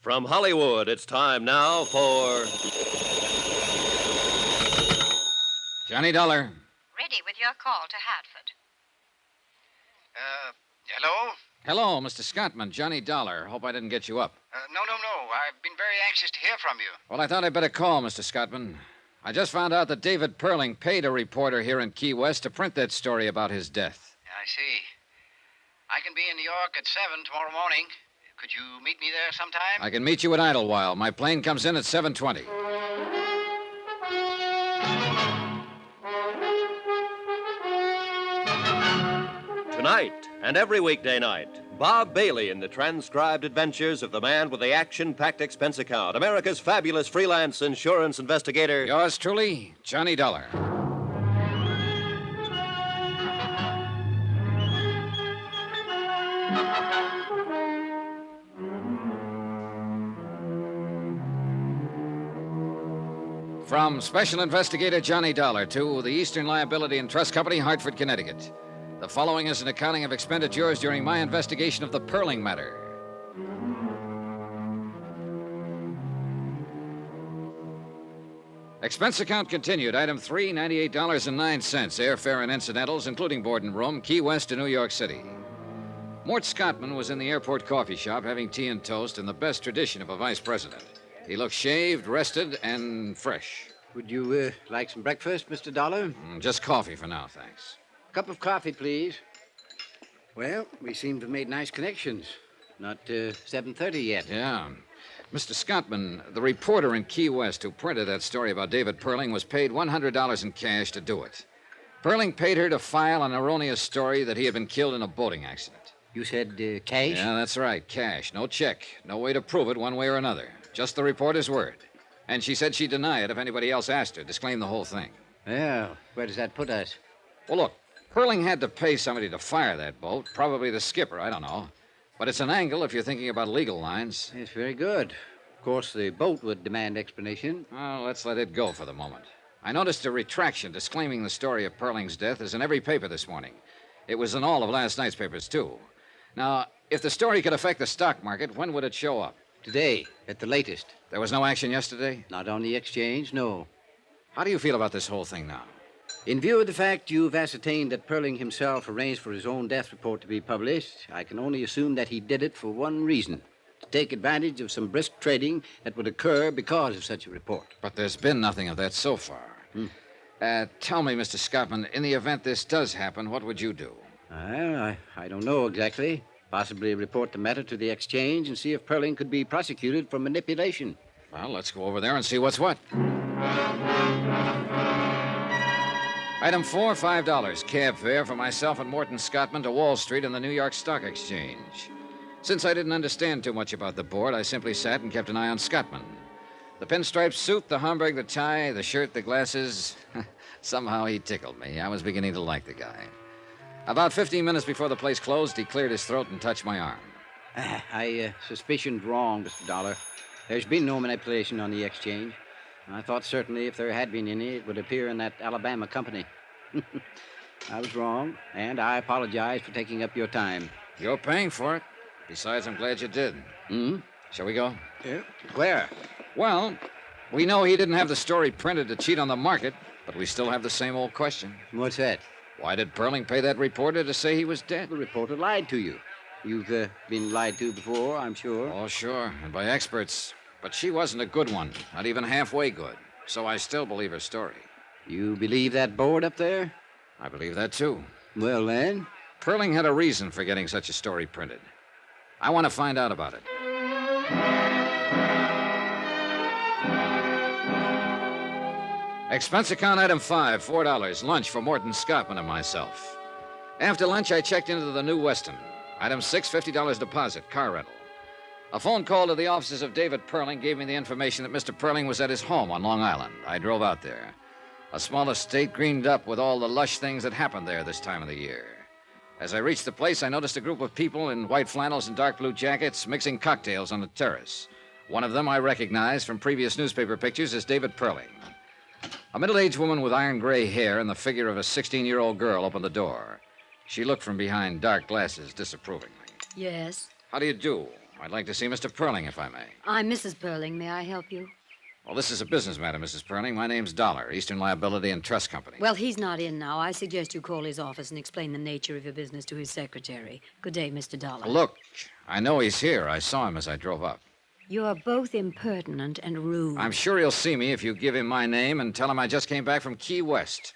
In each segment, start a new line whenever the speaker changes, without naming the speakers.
From Hollywood, it's time now for...
Johnny Dollar.
Ready with your call to Hartford.
Hello?
Hello, Mr. Scottman. Johnny Dollar. Hope I didn't get you up.
No. I've been very anxious to hear from you.
Well, I thought I'd better call, Mr. Scottman. I just found out that David Perling paid a reporter here in Key West to print that story about his death.
I see. I can be in New York at 7 tomorrow morning. Could you meet me there sometime?
I can meet you at Idlewild. My plane comes in at 7:20.
Tonight and every weekday night, Bob Bailey in the transcribed adventures of the man with the action-packed expense account, America's fabulous freelance insurance investigator.
Yours truly, Johnny Dollar. From Special Investigator Johnny Dollar to the Eastern Liability and Trust Company, Hartford, Connecticut. The following is an accounting of expenditures during my investigation of the Perling matter. Expense account continued. Item 3, $98.09. Airfare and incidentals, including board and room, Key West to New York City. Mort Scottman was in the airport coffee shop having tea and toast in the best tradition of a vice president. He looked shaved, rested, and fresh.
Would you like some breakfast, Mr. Dollar?
Just coffee for now, thanks.
Cup of coffee, please. Well, we seem to have made nice connections. Not 7:30 yet.
Yeah. Mr. Scottman, the reporter in Key West who printed that story about David Perling was paid $100 in cash to do it. Perling paid her to file an erroneous story that he had been killed in a boating accident.
You said cash?
Yeah, that's right, cash. No check. No way to prove it one way or another. Just the reporter's word. And she said she'd deny it if anybody else asked her. Disclaim the whole thing.
Well, where does that put us?
Well, look, Perling had to pay somebody to fire that boat. Probably the skipper, I don't know. But it's an angle if you're thinking about legal lines.
It's very good. Of course, the boat would demand explanation.
Well, let's let it go for the moment. I noticed a retraction disclaiming the story of Perling's death is in every paper this morning. It was in all of last night's papers, too. Now, if the story could affect the stock market, when would it show up?
Today, at the latest.
There was no action yesterday?
Not on the exchange, no.
How do you feel about this whole thing now?
In view of the fact you've ascertained that Perling himself arranged for his own death report to be published, I can only assume that he did it for one reason: to take advantage of some brisk trading that would occur because of such a report.
But there's been nothing of that so far. Tell me, Mr. Scottman, in the event this does happen, what would you do?
I don't know exactly. Possibly report the matter to the exchange and see if Perling could be prosecuted for manipulation.
Well, let's go over there and see what's what. Item 4, $5. Cab fare for myself and Morton Scottman to Wall Street and the New York Stock Exchange. Since I didn't understand too much about the board, I simply sat and kept an eye on Scottman. The pinstripe suit, the Homburg, the tie, the shirt, the glasses. Somehow he tickled me. I was beginning to like the guy. About 15 minutes before the place closed, he cleared his throat and touched my arm.
I suspicioned wrong, Mr. Dollar. There's been no manipulation on the exchange. I thought certainly if there had been any, it would appear in that Alabama company. I was wrong, and I apologize for taking up your time.
You're paying for it. Besides, I'm glad you did. Shall we go?
Yeah. Where?
Well, we know he didn't have the story printed to cheat on the market, but we still have the same old question.
What's that?
Why did Perling pay that reporter to say he was dead?
The reporter lied to you. You've been lied to before, I'm sure.
Oh, sure, and by experts. But she wasn't a good one, not even halfway good. So I still believe her story.
You believe that board up there?
I believe that, too.
Well, then?
Perling had a reason for getting such a story printed. I want to find out about it. Expense account item 5, $4. Lunch for Morton Scottman and myself. After lunch, I checked into the New Weston. Item 6, $50 deposit, car rental. A phone call to the offices of David Perling gave me the information that Mr. Perling was at his home on Long Island. I drove out there. A small estate greened up with all the lush things that happen there this time of the year. As I reached the place, I noticed a group of people in white flannels and dark blue jackets mixing cocktails on the terrace. One of them I recognized from previous newspaper pictures as David Perling. A middle-aged woman with iron gray hair and the figure of a 16-year-old girl opened the door. She looked from behind dark glasses disapprovingly.
Yes?
How do you do? I'd like to see Mr. Perling, if I may.
I'm Mrs. Perling. May I help you?
Well, this is a business matter, Mrs. Perling. My name's Dollar, Eastern Liability and Trust Company.
Well, he's not in now. I suggest you call his office and explain the nature of your business to his secretary. Good day, Mr. Dollar.
Look, I know he's here. I saw him as I drove up.
You're both impertinent and rude.
I'm sure he'll see me if you give him my name and tell him I just came back from Key West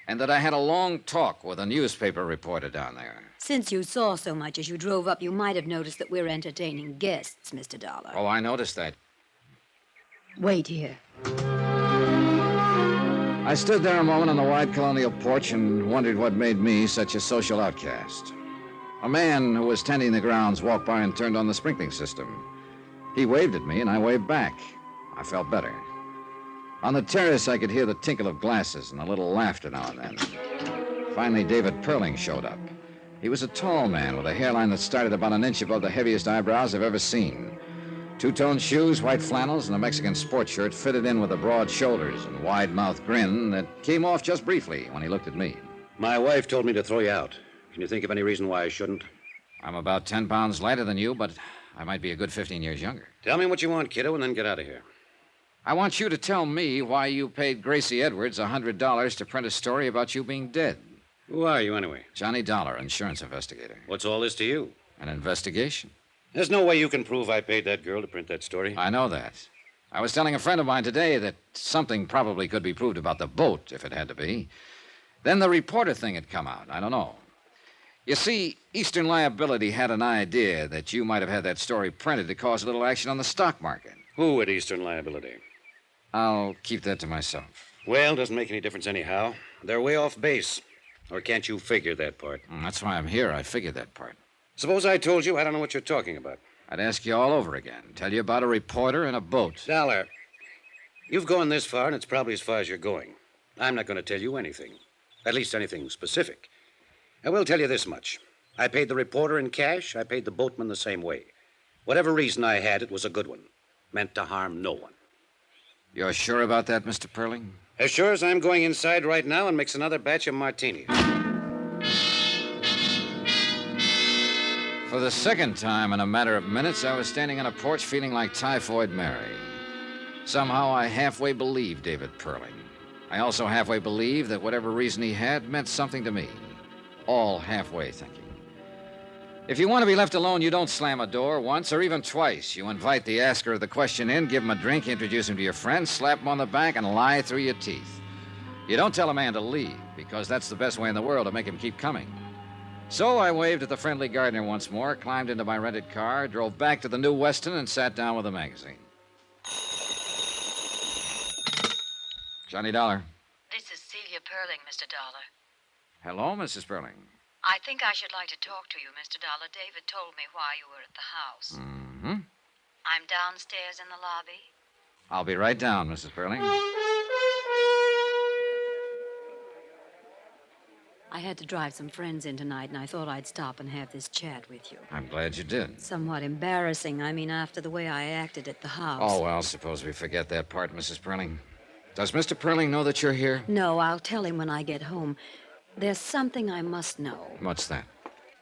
and that I had a long talk with a newspaper reporter down there.
Since you saw so much as you drove up, you might have noticed that we're entertaining guests, Mr. Dollar.
Oh, I noticed that.
Wait here.
I stood there a moment on the wide colonial porch and wondered what made me such a social outcast. A man who was tending the grounds walked by and turned on the sprinkling system. He waved at me, and I waved back. I felt better. On the terrace, I could hear the tinkle of glasses and a little laughter now and then. Finally, David Perling showed up. He was a tall man with a hairline that started about an inch above the heaviest eyebrows I've ever seen. Two-tone shoes, white flannels, and a Mexican sports shirt fitted in with the broad shoulders and wide-mouthed grin that came off just briefly when he looked at me.
My wife told me to throw you out. Can you think of any reason why I shouldn't?
I'm about 10 pounds lighter than you, but I might be a good 15 years younger.
Tell me what you want, kiddo, and then get out of here.
I want you to tell me why you paid Gracie Edwards $100 to print a story about you being dead.
Who are you, anyway?
Johnny Dollar, insurance investigator.
What's all this to you?
An investigation.
There's no way you can prove I paid that girl to print that story.
I know that. I was telling a friend of mine today that something probably could be proved about the boat, if it had to be. Then the reporter thing had come out. I don't know. You see, Eastern Liability had an idea that you might have had that story printed to cause a little action on the stock market.
Who at Eastern Liability?
I'll keep that to myself.
Well, doesn't make any difference anyhow. They're way off base. Or can't you figure that part?
That's why I'm here. I figured that part.
Suppose I told you I don't know what you're talking about.
I'd ask you all over again. Tell you about a reporter and a boat.
Dollar, you've gone this far, and it's probably as far as you're going. I'm not going to tell you anything. At least anything specific. I will tell you this much. I paid the reporter in cash. I paid the boatman the same way. Whatever reason I had, it was a good one. Meant to harm no one.
You're sure about that, Mr. Perling?
As sure as I'm going inside right now and mix another batch of martinis.
For the second time in a matter of minutes, I was standing on a porch feeling like Typhoid Mary. Somehow I halfway believed David Perling. I also halfway believed that whatever reason he had meant something to me. All halfway thinking. If you want to be left alone, you don't slam a door once or even twice. You invite the asker of the question in, give him a drink, introduce him to your friends, slap him on the back, and lie through your teeth. You don't tell a man to leave, because that's the best way in the world to make him keep coming. So I waved at the friendly gardener once more, climbed into my rented car, drove back to the New Weston, and sat down with a magazine. Johnny Dollar.
This is Celia Perling, Mr. Dollar.
Hello, Mrs. Perling.
I think I should like to talk to you, Mr. Dollar. David told me why you were at the house.
Mm-hmm.
I'm downstairs in the lobby.
I'll be right down, Mrs. Perling.
I had to drive some friends in tonight, and I thought I'd stop and have this chat with you.
I'm glad you did.
Somewhat embarrassing, after the way I acted at the house.
Oh, well, suppose we forget that part, Mrs. Perling. Does Mr. Perling know that you're here?
No, I'll tell him when I get home. There's something I must know.
What's that?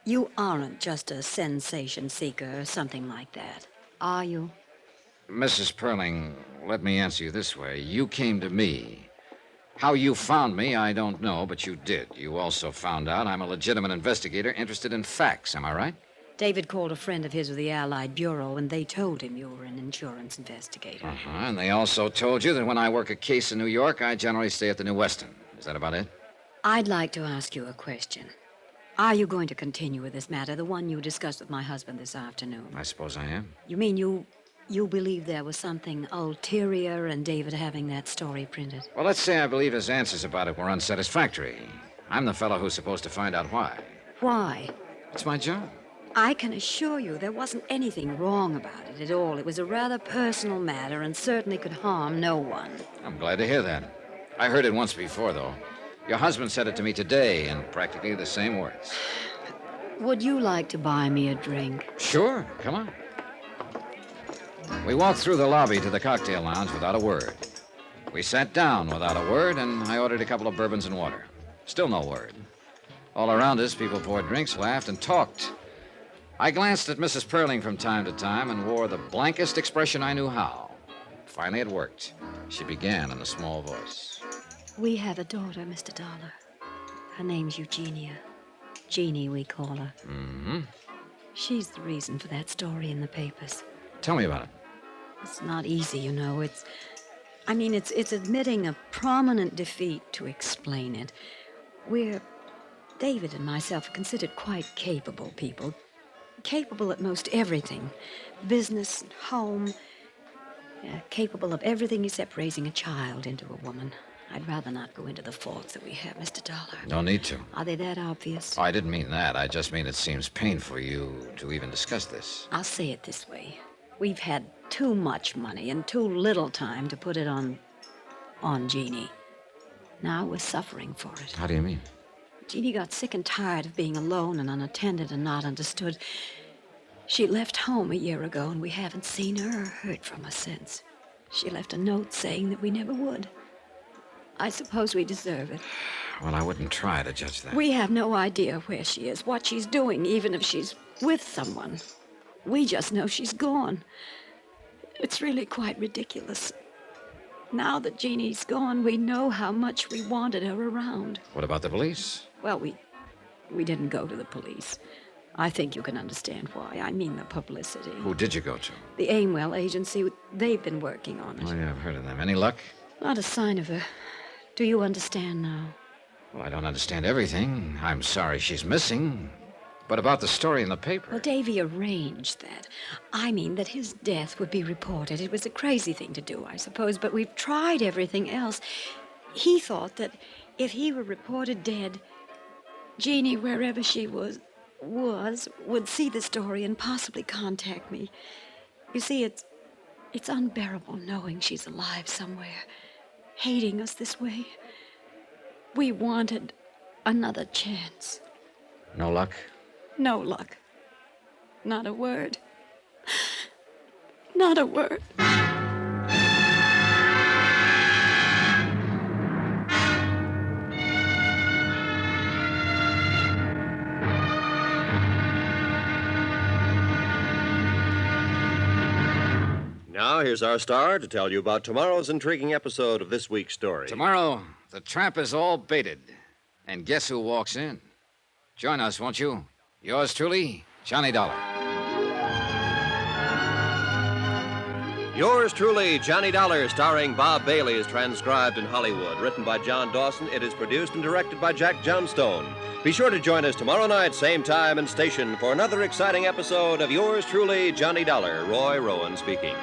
You aren't just a sensation seeker or something like that, are you?
Mrs. Perling, let me answer you this way. You came to me. How you found me, I don't know, but you did. You also found out I'm a legitimate investigator interested in facts, am I right?
David called a friend of his with the Allied Bureau, and they told him you were an insurance investigator.
And they also told you that when I work a case in New York, I generally stay at the New Weston. Is that about it?
I'd like to ask you a question. Are you going to continue with this matter, the one you discussed with my husband this afternoon?
I suppose I am.
You mean you believe there was something ulterior in David having that story printed?
Well, let's say I believe his answers about it were unsatisfactory. I'm the fellow who's supposed to find out why.
Why?
It's my job.
I can assure you there wasn't anything wrong about it at all. It was a rather personal matter and certainly could harm no one.
I'm glad to hear that. I heard it once before, though. Your husband said it to me today in practically the same words.
Would you like to buy me a drink?
Sure. Come on. We walked through the lobby to the cocktail lounge without a word. We sat down without a word, and I ordered a couple of bourbons and water. Still no word. All around us, people poured drinks, laughed, and talked. I glanced at Mrs. Perling from time to time and wore the blankest expression I knew how. Finally, it worked. She began in a small voice.
We have a daughter, Mr. Dollar. Her name's Eugenia. Jeannie, we call her.
Mm-hmm.
She's the reason for that story in the papers.
Tell me about it.
It's not easy, you know. It's admitting a prominent defeat to explain it. David and myself are considered quite capable people. Capable at most everything. Business, home. Capable of everything except raising a child into a woman. I'd rather not go into the faults that we have, Mr. Dollar.
No need to.
Are they that obvious?
Oh, I didn't mean that. I just mean it seems painful for you to even discuss this.
I'll say it this way. We've had too much money and too little time to put it on Jeannie. Now we're suffering for it.
How do you mean?
Jeannie got sick and tired of being alone and unattended and not understood. She left home a year ago, and we haven't seen her or heard from her since. She left a note saying that we never would. I suppose we deserve it.
Well, I wouldn't try to judge that.
We have no idea where she is, what she's doing, even if she's with someone. We just know she's gone. It's really quite ridiculous. Now that Jeannie's gone, we know how much we wanted her around.
What about the police?
Well, we didn't go to the police. I think you can understand why. I mean the publicity.
Who did you go to?
The Aimwell agency. They've been working on it.
Oh, yeah, I've heard of them. Any luck?
Not a sign of her. Do you understand now?
Well, I don't understand everything. I'm sorry she's missing. But about the story in the paper...
Well, Davy arranged that. I mean that his death would be reported. It was a crazy thing to do, I suppose, but we've tried everything else. He thought that if he were reported dead, Jeannie, wherever she was, would see the story and possibly contact me. You see, it's unbearable knowing she's alive somewhere, hating us this way. We wanted another chance.
No luck?
No luck. Not a word. Not a word.
Now, here's our star to tell you about tomorrow's intriguing episode of this week's story.
Tomorrow, the trap is all baited. And guess who walks in? Join us, won't you? Yours truly, Johnny Dollar.
Yours truly, Johnny Dollar, starring Bob Bailey, is transcribed in Hollywood. Written by John Dawson, it is produced and directed by Jack Johnstone. Be sure to join us tomorrow night, same time and station, for another exciting episode of Yours truly, Johnny Dollar. Roy Rowan speaking.